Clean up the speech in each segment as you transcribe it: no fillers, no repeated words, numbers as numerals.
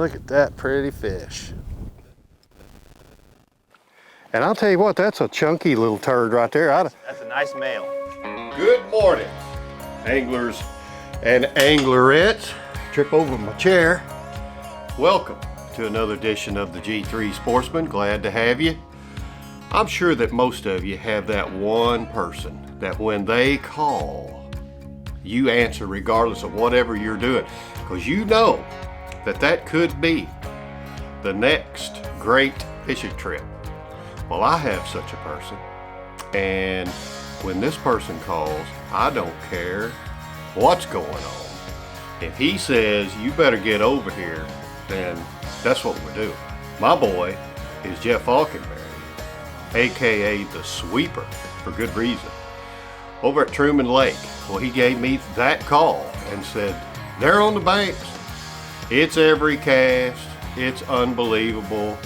Look at that pretty fish. And I'll tell you what, that's a chunky little turd right there. That's a nice male. Good morning, anglers and anglerettes. Trip over my chair. Welcome to another edition of the G3 Sportsman. Glad to have you. I'm sure that most of you have that one person that when they call, you answer regardless of whatever you're doing, because you know that could be the next great fishing trip. Well, I have such a person, and when this person calls, I don't care what's going on. If he says, you better get over here, then that's what we're doing. My boy is Jeff Faulkenberry, AKA the Sweeper, for good reason. Over at Truman Lake, well, he gave me that call and said, they're on the banks. It's every cast. It's unbelievable.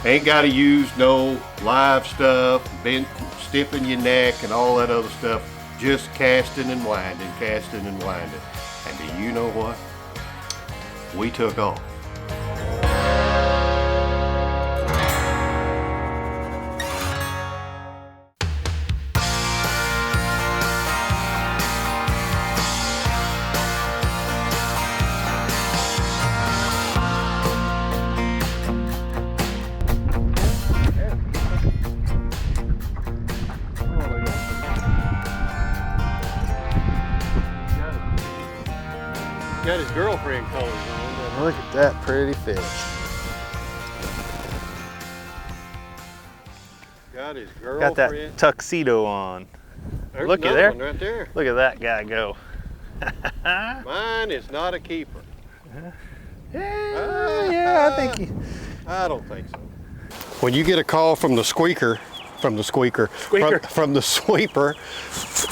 Ain't got to use no live stuff, been stiffing your neck and all that other stuff. Just casting and winding, casting and winding. And do you know what? We took off. Got his girlfriend colors on. Look at that pretty fish. Got his girlfriend. Got that tuxedo on. There's Look at there. one right there. Look at that guy go. Mine is not a keeper. Yeah, I think he... I don't think so. When you get a call from the squeaker, from the sweeper,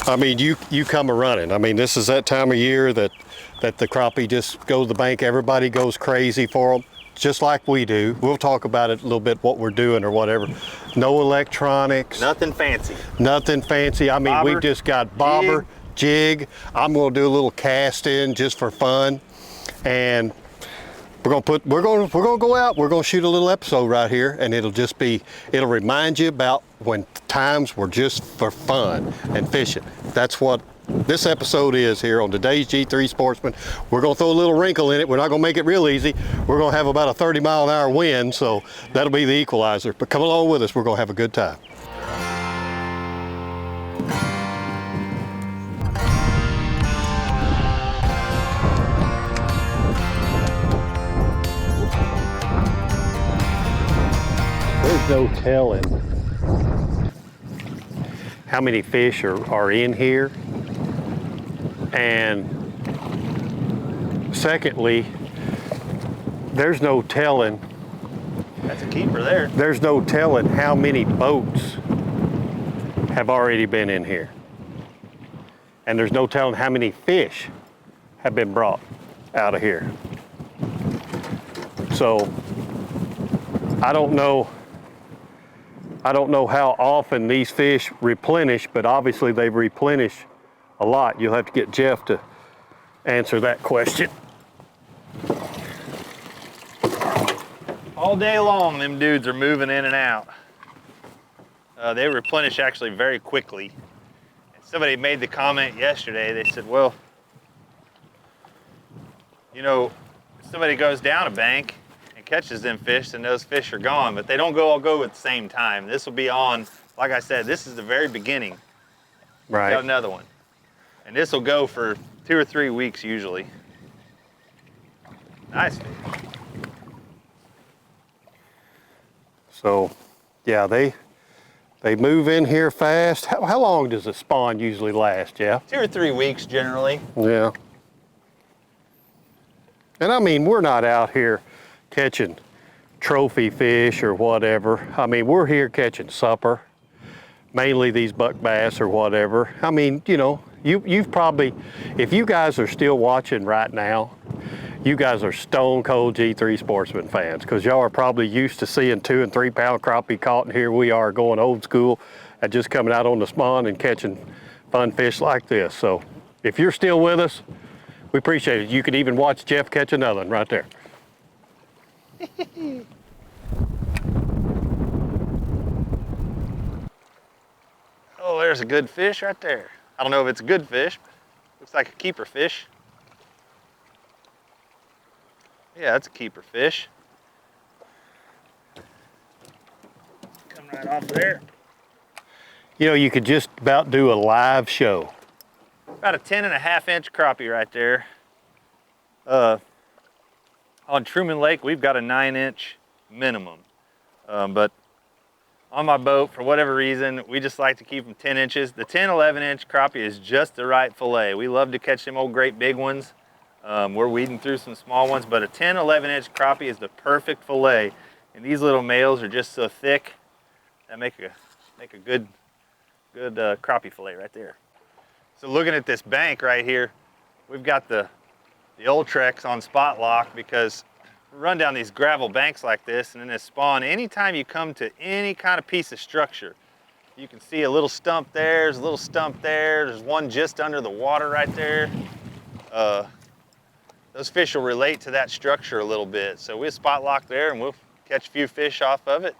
I mean, you come a-running. I mean, this is that time of year that the crappie just goes to the bank. Everybody goes crazy for them, just like we do. We'll talk about it a little bit, what we're doing or whatever. No electronics. Nothing fancy. Nothing fancy. I mean, Bobber, we've just got bobber, jig. I'm gonna do a little cast in just for fun. And we're gonna go out, we're gonna shoot a little episode right here, and it'll remind you about when times were just for fun and fishing. That's what this episode is here on today's G3 Sportsman. We're gonna throw a little wrinkle in it. We're not gonna make it real easy. We're gonna have about a 30-mile-an-hour wind, so that'll be the equalizer. But come along with us, we're gonna have a good time. There's no telling how many fish are in here. And secondly, there's no telling. That's a keeper there. There's no telling how many boats have already been in here. And there's no telling how many fish have been brought out of here. So I don't know how often these fish replenish, but obviously they've replenished a lot. You'll have to get Jeff to answer that question. All day long, them dudes are moving in and out. They replenish actually very quickly. And somebody made the comment yesterday, they said, well, you know, if somebody goes down a bank and catches them fish, then those fish are gone, but they don't all go at the same time. This will be on, like I said, this is the very beginning. Right. Got another one. And this will go for 2 or 3 weeks usually. Nice fish. So, yeah, they move in here fast. How long does the spawn usually last, Jeff? 2 or 3 weeks generally. Yeah. And I mean, we're not out here catching trophy fish or whatever. I mean, we're here catching supper, mainly these buck bass or whatever. I mean, you know, you've probably, if you guys are still watching right now, you guys are stone cold G3 Sportsman fans, because y'all are probably used to seeing 2 and 3 pound crappie caught, and here we are going old school at just coming out on the spawn and catching fun fish like this. So if you're still with us, we appreciate it. You can even watch Jeff catch another one right there. Oh, there's a good fish right there. I don't know if it's a good fish, but looks like a keeper fish. Yeah, that's a keeper fish. Come right off there. You know, you could just about do a live show. About a 10.5-inch crappie right there. On Truman Lake, we've got a 9-inch minimum. But on my boat, for whatever reason, we just like to keep them 10 inches. The 10, 11-inch crappie is just the right fillet. We love to catch them old great big ones. We're weeding through some small ones, but a 10, 11-inch crappie is the perfect fillet. And these little males are just so thick that make a good crappie fillet right there. So looking at this bank right here, we've got the Ultrex on spot lock because we run down these gravel banks like this, and in this spawn, anytime you come to any kind of piece of structure, you can see a little stump there, there's a little stump there, there's one just under the water right there. Those fish will relate to that structure a little bit. So we'll spot lock there and we'll catch a few fish off of it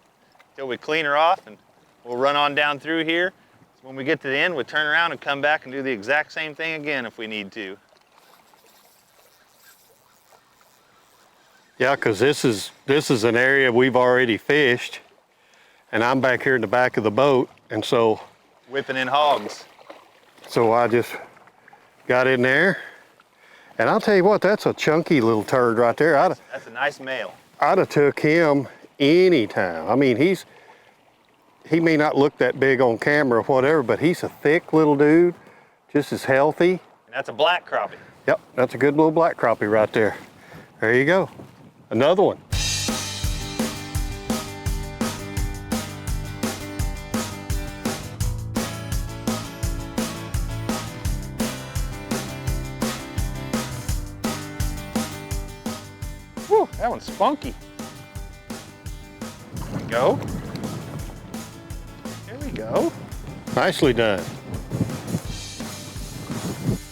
until we clean her off, and we'll run on down through here. So when we get to the end, we'll turn around and come back and do the exact same thing again if we need to. Yeah, because this is an area we've already fished, and I'm back here in the back of the boat, and so Whipping in hogs. So I just got in there, and I'll tell you what, that's a chunky little turd right there. That's a nice male. I'd have took him anytime. I mean, he may not look that big on camera or whatever, but he's a thick little dude, just as healthy. And that's a black crappie. Yep, that's a good little black crappie right there. There you go, another one. Whew, that one's spunky. There we go. There we go. Nicely done.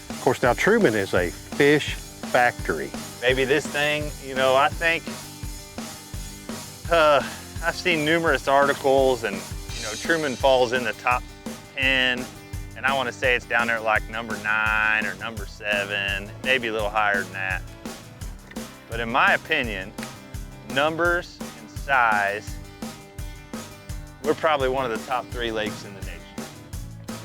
Of course, now Truman is a fish factory. Maybe this thing, you know, I think I've seen numerous articles, and you know, Truman falls in the top 10, and I want to say it's down there at like number 9 or number 7, maybe a little higher than that. But in my opinion, numbers and size, we're probably one of the top 3 lakes in the nation,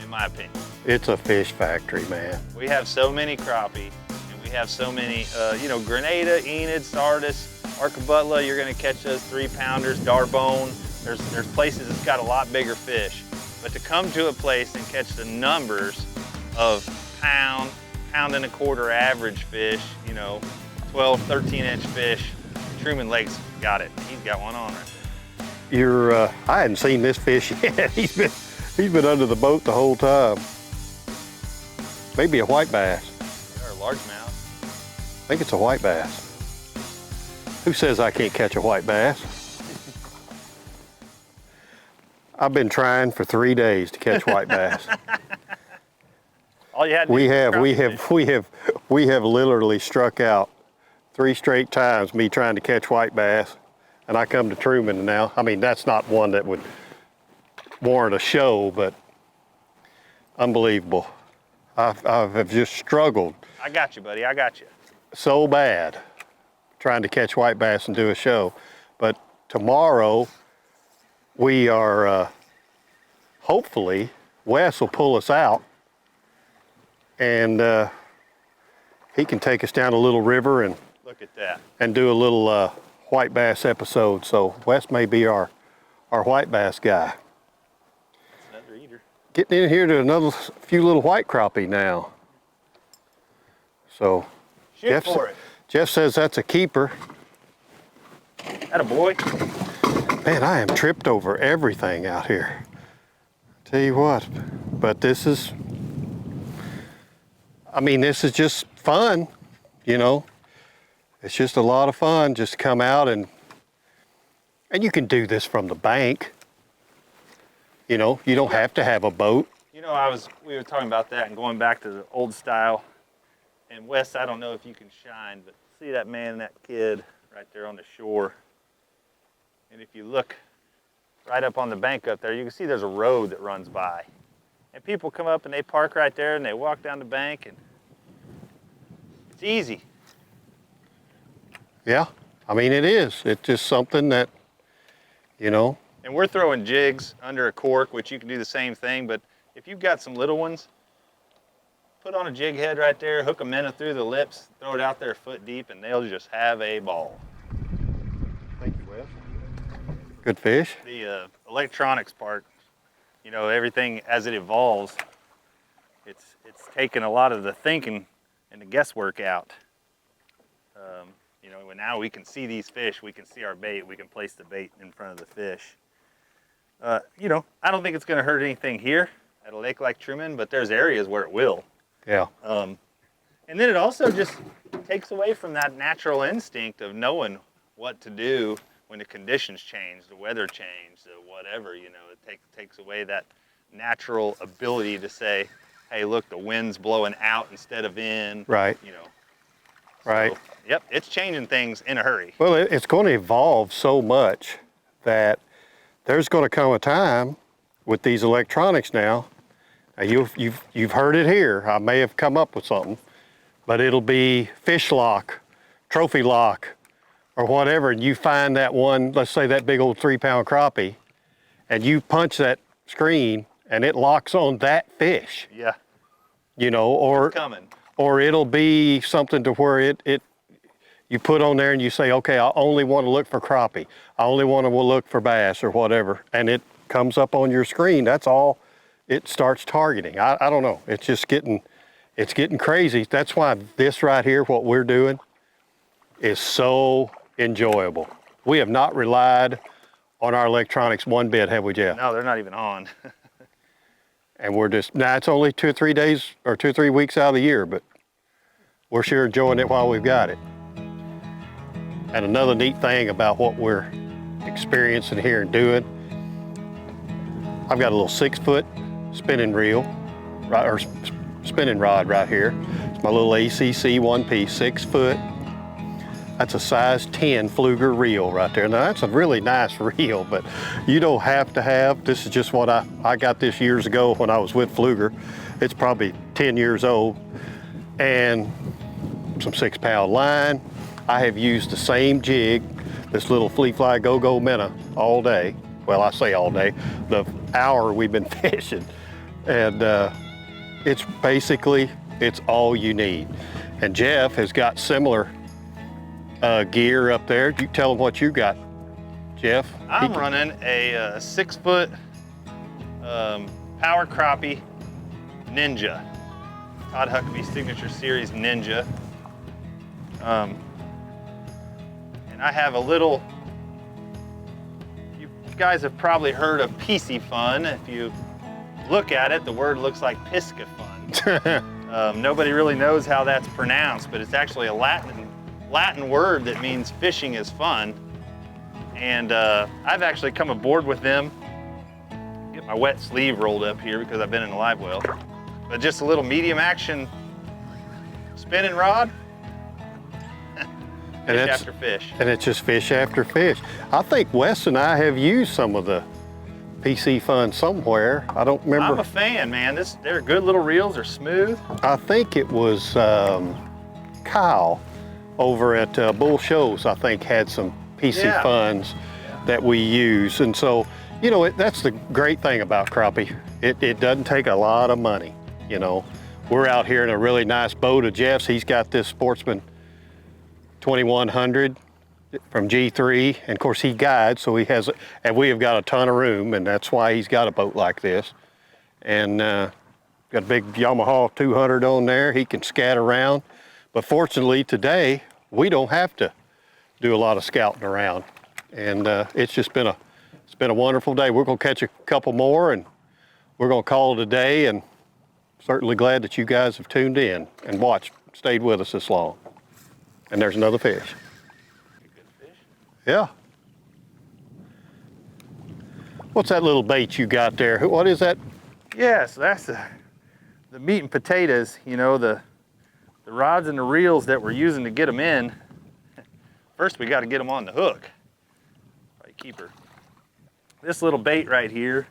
in my opinion. It's a fish factory, man. We have so many crappie, and we have so many, you know, Grenada, Enid, Sardis, Arcabutla, you're gonna catch those 3-pounders, Darbone. There's places that's got a lot bigger fish. But to come to a place and catch the numbers of pound and a quarter average fish, you know, 12, 13-inch fish, Truman Lake's got it. He's got one on right there. I hadn't seen this fish yet. He's been under the boat the whole time. Maybe a white bass. Or a largemouth. I think it's a white bass. Who says I can't catch a white bass? I've been trying for 3 days to catch white bass. All you had to We have literally struck out 3 straight times me trying to catch white bass, and I come to Truman now. I mean, that's not one that would warrant a show, but unbelievable. I've just struggled I got you, buddy, I got you. so bad trying to catch white bass and do a show. But tomorrow we are, hopefully, Wes will pull us out, and he can take us down a little river and Look at that. and do a little white bass episode. So Wes may be our white bass guy. That's another eater. Getting in here to another few little white crappie now. So Shoot for it. Jeff says that's a keeper. Atta boy. Man, I am tripped over everything out here. Tell you what, but this is just fun, you know. It's just a lot of fun just to come out and you can do this from the bank. You know, you don't have to have a boat. You know, we were talking about that and going back to the old style. And Wes, I don't know if you can shine, but see that man and that kid right there on the shore. And if you look right up on the bank up there, you can see there's a road that runs by. And people come up and they park right there and they walk down the bank, and it's easy. Yeah, I mean it is. It's just something that, you know. And we're throwing jigs under a cork, which you can do the same thing, but if you've got some little ones, put on a jig head right there, hook a minnow through the lips, throw it out there a foot deep, and they'll just have a ball. Thank you, Wes. Good fish. The electronics part, you know, everything as it evolves, it's taken a lot of the thinking and the guesswork out. You know, now we can see these fish, we can see our bait, we can place the bait in front of the fish. You know, I don't think it's going to hurt anything here at a lake like Truman, but there's areas where it will. Yeah. And then it also just takes away from that natural instinct of knowing what to do when the conditions change, the weather change, the whatever, you know. It takes away that natural ability to say, hey, look, the wind's blowing out instead of in. Right. You know. Right. So, yep, it's changing things in a hurry. Well, it's going to evolve so much that there's going to come a time with these electronics now. You've heard it here. I may have come up with something, but it'll be fish lock, trophy lock, or whatever. And you find that one, let's say that big old 3-pound crappie, and you punch that screen, and it locks on that fish. Yeah. You know, or it's coming. Or it'll be something to where you put on there and you say, okay, I only want to look for crappie. I only want to look for bass or whatever. And it comes up on your screen. That's all it starts targeting. I don't know. It's just getting crazy. That's why this right here, what we're doing, is so enjoyable. We have not relied on our electronics one bit, have we, Jeff? No, they're not even on. And we're just, now it's only 2 or 3 days or 2 or 3 weeks out of the year, but we're sure enjoying it while we've got it. And another neat thing about what we're experiencing here and doing, I've got a little 6-foot spinning reel, right, or spinning rod right here. It's my little ACC 1-piece, 6 foot. That's a size 10 Fluger reel right there. Now that's a really nice reel, but you don't have to have, this is just what I got this years ago when I was with Fluger. It's probably 10 years old. And some 6-pound line. I have used the same jig, this little Flea Fly Go-Go minnow all day. Well, I say all day, the hour we've been fishing. And it's basically, it's all you need. And Jeff has got similar gear up there. You tell them what you got, Jeff. I'm running a 6-foot Power Crappie Ninja. Todd Huckabee Signature Series Ninja. And I have a little, you guys have probably heard of PC Fun. If you look at it, the word looks like Pisca Fun. Nobody really knows how that's pronounced, but it's actually a Latin word that means fishing is fun. And I've actually come aboard with them. Get my wet sleeve rolled up here because I've been in a live well. But just a little medium action spinning rod. Fish after fish. And it's just fish after fish. I think Wes and I have used some of the PC Fun somewhere. I don't remember. I'm a fan, man. They're good little reels. They're smooth. I think it was Kyle over at Bull Shows, I think, had some PC Funs that we use. And so, you know, that's the great thing about crappie. It doesn't take a lot of money, you know. We're out here in a really nice boat of Jeff's. He's got this Sportsman 2100 from G3, and of course he guides, so he has, and we have got a ton of room, and that's why he's got a boat like this. And got a big Yamaha 200 on there. He can scat around, but fortunately today we don't have to do a lot of scouting around, and it's been a wonderful day. We're gonna catch a couple more, and we're gonna call it a day. And certainly glad that you guys have tuned in and watched, stayed with us this long. And there's another fish. Good fish. Yeah. What's that little bait you got there? What is that? Yeah, so that's the meat and potatoes, you know, the rods and the reels that we're using to get them in. First, we got to get them on the hook. You keeper. This little bait right here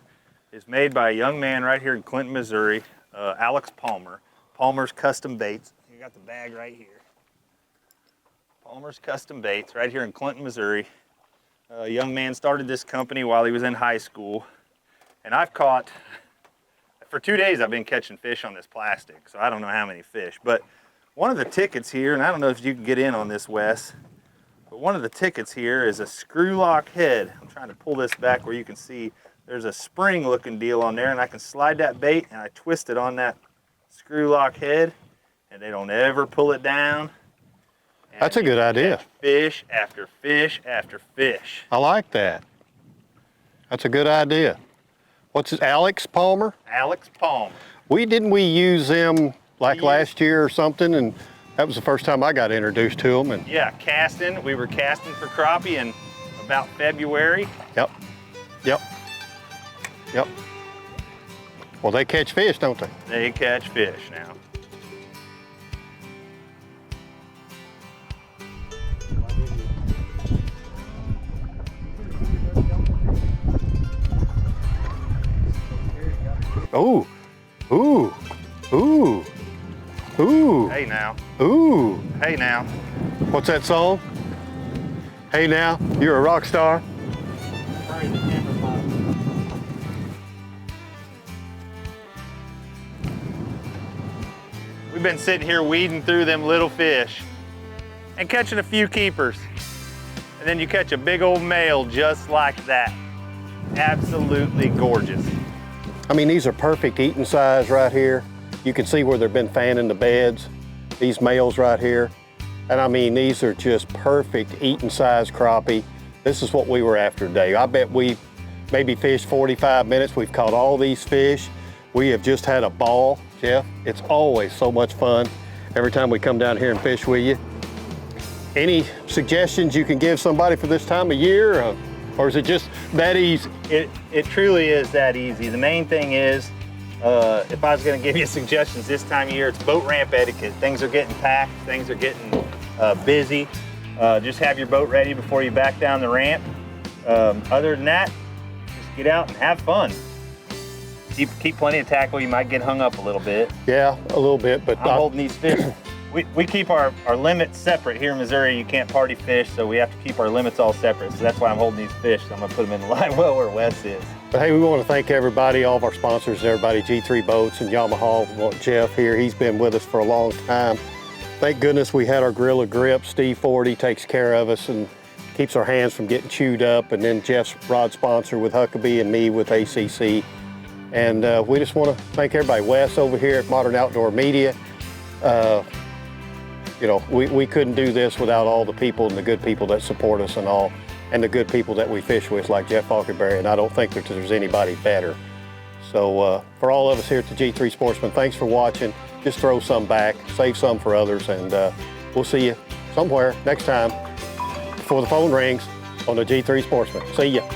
is made by a young man right here in Clinton, Missouri, Alex Palmer. Palmer's Custom Baits. You got the bag right here. Palmer's Custom Baits right here in Clinton, Missouri. A young man started this company while he was in high school. And I've caught, for 2 days I've been catching fish on this plastic, so I don't know how many fish. But one of the tickets here, and I don't know if you can get in on this, Wes, but one of the tickets here is a screw lock head. I'm trying to pull this back where you can see there's a spring looking deal on there, and I can slide that bait and I twist it on that screw lock head, and they don't ever pull it down. And that's a good idea. Fish after fish after fish. I like that. That's a good idea. What's his, Alex Palmer? Alex Palmer. Didn't we use them like last year or something, and that was the first time I got introduced to them. And yeah, casting. We were casting for crappie in about February. Yep. Well, they catch fish, don't they? They catch fish now. Ooh, ooh, ooh, ooh. Hey now. Ooh. Hey now. What's that song? Hey now, you're a rock star. We've been sitting here weeding through them little fish and catching a few keepers. And then you catch a big old male just like that. Absolutely gorgeous. I mean, these are perfect eating size right here. You can see where they've been fanning the beds, these males right here. And I mean, these are just perfect eating size crappie. This is what we were after today. I bet we maybe fished 45 minutes. We've caught all these fish. We have just had a ball, Jeff. It's always so much fun every time we come down here and fish with you. Any suggestions you can give somebody for this time of year? Or is it just that easy? It truly is that easy. The main thing is, if I was gonna give you suggestions this time of year, it's boat ramp etiquette. Things are getting packed, things are getting busy. Just have your boat ready before you back down the ramp. Other than that, just get out and have fun. Keep plenty of tackle. You might get hung up a little bit. Yeah, a little bit, but I'm holding these fish. We keep our limits separate here in Missouri. You can't party fish, so we have to keep our limits all separate. So that's why I'm holding these fish. So I'm gonna put them in the live well where Wes is. But hey, we want to thank everybody, all of our sponsors and everybody, G3 Boats and Yamaha. We want Jeff here. He's been with us for a long time. Thank goodness we had our Gorilla Grip. Steve Ford, he takes care of us and keeps our hands from getting chewed up. And then Jeff's rod sponsor with Huckabee and me with ACC. And we just want to thank everybody. Wes over here at Modern Outdoor Media. You know, we couldn't do this without all the people and the good people that support us and all, and the good people that we fish with, like Jeff Faulkenberry, and I don't think that there's anybody better. So for all of us here at the G3 Sportsman, thanks for watching. Just throw some back, save some for others, and we'll see you somewhere next time before the phone rings on the G3 Sportsman. See ya.